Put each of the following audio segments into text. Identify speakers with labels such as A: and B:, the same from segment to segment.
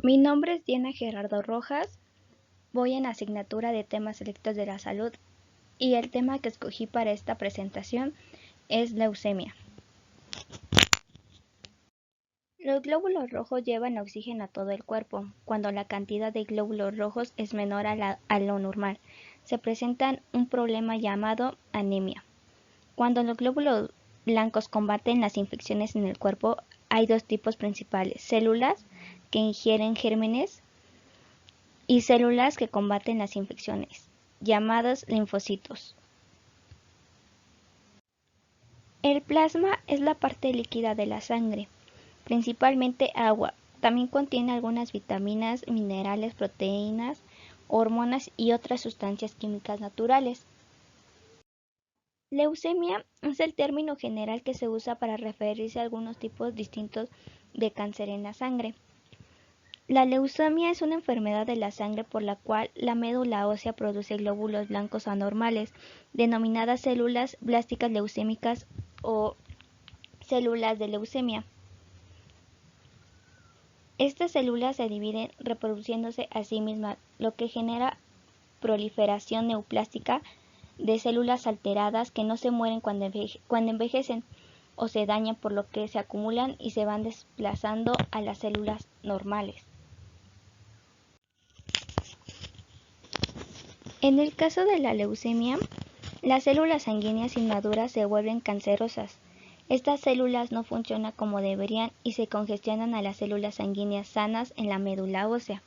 A: Mi nombre es Diana Gerardo Rojas, voy en la asignatura de temas selectos de la salud y el tema que escogí para esta presentación es leucemia. Los glóbulos rojos llevan oxígeno a todo el cuerpo. Cuando la cantidad de glóbulos rojos es menor a lo normal, se presenta un problema llamado anemia. Cuando los glóbulos blancos combaten las infecciones en el cuerpo, hay dos tipos principales: células que ingieren gérmenes y células que combaten las infecciones, llamadas linfocitos. El plasma es la parte líquida de la sangre, principalmente agua. También contiene algunas vitaminas, minerales, proteínas, hormonas y otras sustancias químicas naturales. Leucemia es el término general que se usa para referirse a algunos tipos distintos de cáncer en la sangre. La leucemia es una enfermedad de la sangre por la cual la médula ósea produce glóbulos blancos anormales, denominadas células blásticas leucémicas o células de leucemia. Estas células se dividen reproduciéndose a sí mismas, lo que genera proliferación neoplástica de células alteradas que no se mueren cuando envejecen o se dañan, por lo que se acumulan y se van desplazando a las células normales. En el caso de la leucemia, las células sanguíneas inmaduras se vuelven cancerosas. Estas células no funcionan como deberían y se congestionan a las células sanguíneas sanas en la médula ósea.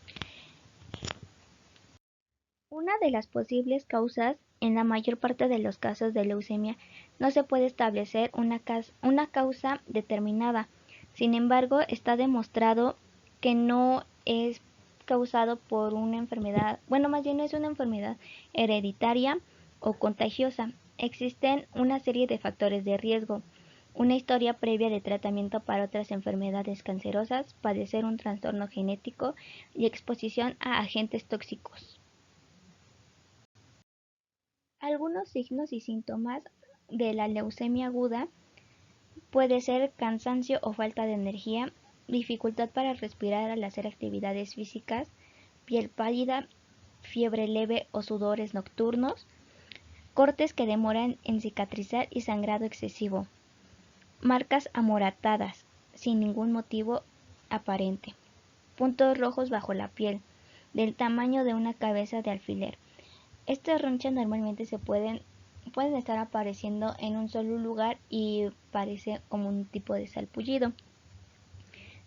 A: Una de las posibles causas, en la mayor parte de los casos de leucemia, no se puede establecer una causa determinada. Sin embargo, está demostrado que no es causado por una enfermedad, más bien no es una enfermedad hereditaria o contagiosa. Existen una serie de factores de riesgo: una historia previa de tratamiento para otras enfermedades cancerosas, padecer un trastorno genético y exposición a agentes tóxicos. Algunos signos y síntomas de la leucemia aguda puede ser cansancio o falta de energía, dificultad para respirar al hacer actividades físicas, piel pálida, fiebre leve o sudores nocturnos, cortes que demoran en cicatrizar y sangrado excesivo, marcas amoratadas sin ningún motivo aparente, puntos rojos bajo la piel, del tamaño de una cabeza de alfiler. Estas ronchas normalmente pueden estar apareciendo en un solo lugar y parece como un tipo de salpullido.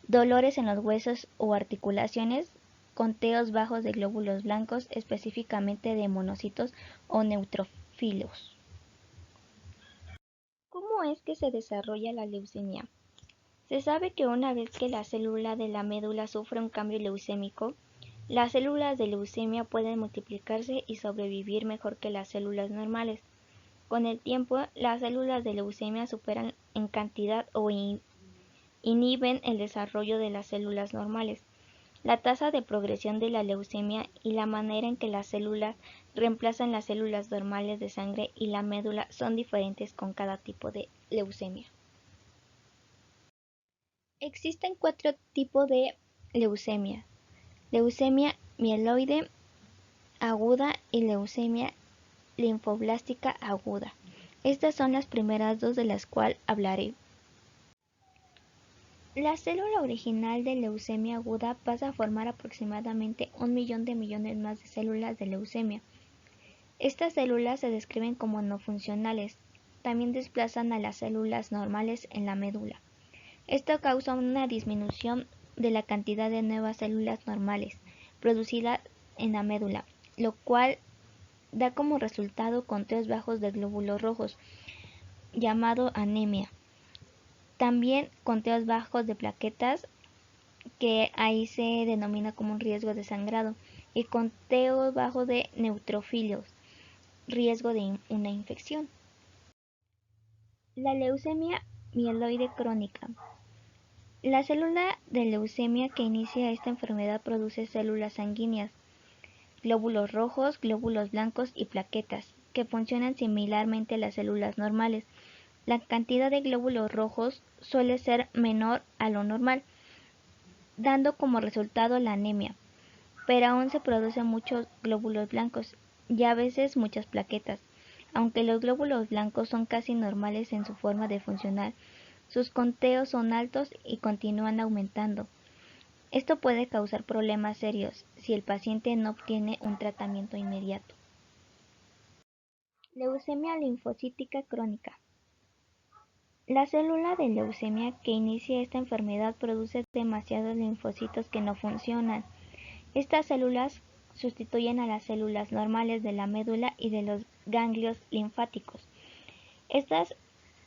A: Dolores en los huesos o articulaciones, conteos bajos de glóbulos blancos, específicamente de monocitos o neutrófilos. ¿Cómo es que se desarrolla la leucemia? Se sabe que una vez que la célula de la médula sufre un cambio leucémico, las células de leucemia pueden multiplicarse y sobrevivir mejor que las células normales. Con el tiempo, las células de leucemia superan en cantidad o inhiben el desarrollo de las células normales. La tasa de progresión de la leucemia y la manera en que las células reemplazan las células normales de sangre y la médula son diferentes con cada tipo de leucemia. Existen 4 tipos de leucemia: leucemia mieloide aguda y leucemia linfoblástica aguda. Estas son las primeras dos de las cuales hablaré. La célula original de leucemia aguda pasa a formar aproximadamente 1 millón de millones más de células de leucemia. Estas células se describen como no funcionales. También desplazan a las células normales en la médula. Esto causa una disminución de la cantidad de nuevas células normales producidas en la médula, lo cual da como resultado conteos bajos de glóbulos rojos, llamado anemia. También conteos bajos de plaquetas, que ahí se denomina como un riesgo de sangrado, y conteo bajo de neutrófilos, riesgo de una infección. La leucemia mieloide crónica. La célula de leucemia que inicia esta enfermedad produce células sanguíneas, glóbulos rojos, glóbulos blancos y plaquetas, que funcionan similarmente a las células normales. La cantidad de glóbulos rojos suele ser menor a lo normal. dando como resultado la anemia, pero aún se producen muchos glóbulos blancos y a veces muchas plaquetas. Aunque los glóbulos blancos son casi normales en su forma de funcionar, sus conteos son altos y continúan aumentando. Esto puede causar problemas serios si el paciente no obtiene un tratamiento inmediato. Leucemia linfocítica crónica. La célula de leucemia que inicia esta enfermedad produce demasiados linfocitos que no funcionan. Estas células sustituyen a las células normales de la médula y de los ganglios linfáticos. Estas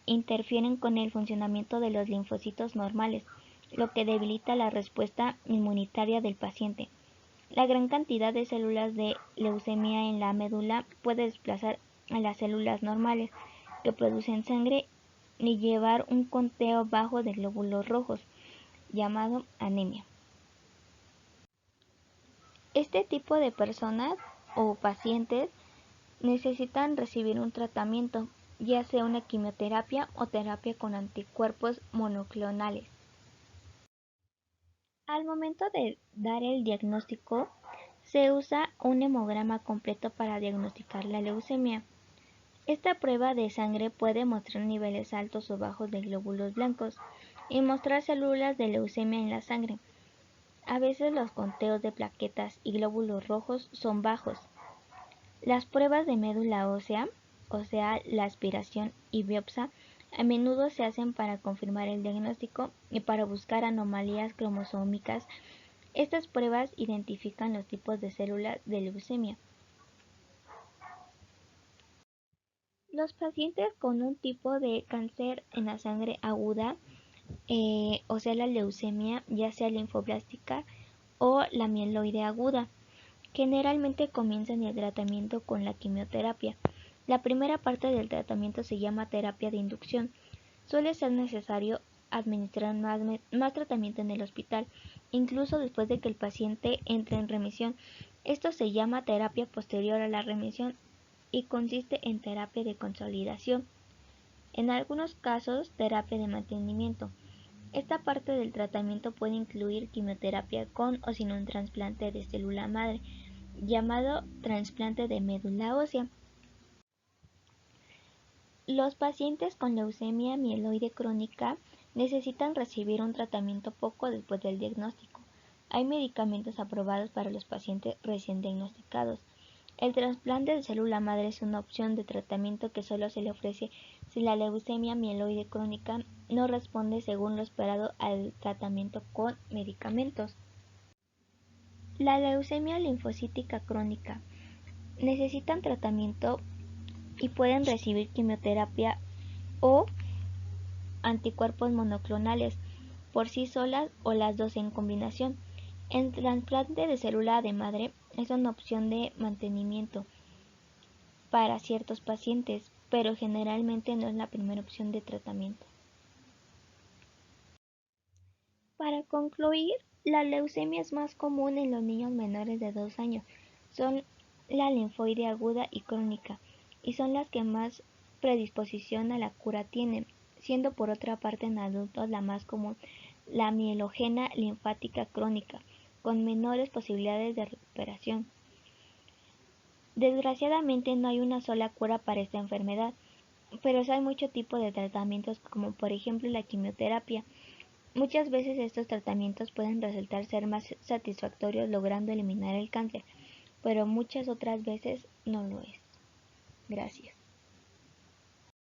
A: interfieren con el funcionamiento de los linfocitos normales, lo que debilita la respuesta inmunitaria del paciente. La gran cantidad de células de leucemia en la médula puede desplazar a las células normales que producen sangre y llevar un conteo bajo de glóbulos rojos, llamado anemia. Este tipo de personas o pacientes necesitan recibir un tratamiento, ya sea una quimioterapia o terapia con anticuerpos monoclonales. Al momento de dar el diagnóstico, se usa un hemograma completo para diagnosticar la leucemia. Esta prueba de sangre puede mostrar niveles altos o bajos de glóbulos blancos y mostrar células de leucemia en la sangre. A veces los conteos de plaquetas y glóbulos rojos son bajos. Las pruebas de médula ósea, o sea, la aspiración y biopsia, a menudo se hacen para confirmar el diagnóstico y para buscar anomalías cromosómicas. Estas pruebas identifican los tipos de células de leucemia. Los pacientes con un tipo de cáncer en la sangre aguda, o sea la leucemia, ya sea linfoblástica o la mieloide aguda, generalmente comienzan el tratamiento con la quimioterapia. La primera parte del tratamiento se llama terapia de inducción. Suele ser necesario administrar más tratamiento en el hospital, incluso después de que el paciente entre en remisión. Esto se llama terapia posterior a la remisión y consiste en terapia de consolidación. En algunos casos, terapia de mantenimiento. Esta parte del tratamiento puede incluir quimioterapia con o sin un trasplante de célula madre, llamado trasplante de médula ósea. Los pacientes con leucemia mieloide crónica necesitan recibir un tratamiento poco después del diagnóstico. Hay medicamentos aprobados para los pacientes recién diagnosticados. El trasplante de célula madre es una opción de tratamiento que solo se le ofrece si la leucemia mieloide crónica no responde según lo esperado al tratamiento con medicamentos. La leucemia linfocítica crónica necesitan tratamiento y pueden recibir quimioterapia o anticuerpos monoclonales por sí solas o las dos en combinación. El trasplante de célula de madre es una opción de mantenimiento para ciertos pacientes, pero generalmente no es la primera opción de tratamiento. Para concluir, la leucemia es más común en los niños menores de 2 años. Son la linfoide aguda y crónica, y son las que más predisposición a la cura tienen, siendo por otra parte en adultos la más común la mielogena linfática crónica, con menores posibilidades de recuperación. Desgraciadamente no hay una sola cura para esta enfermedad, pero sí hay muchos tipos de tratamientos como por ejemplo la quimioterapia. Muchas veces estos tratamientos pueden resultar ser más satisfactorios logrando eliminar el cáncer, pero muchas otras veces no lo es. Gracias.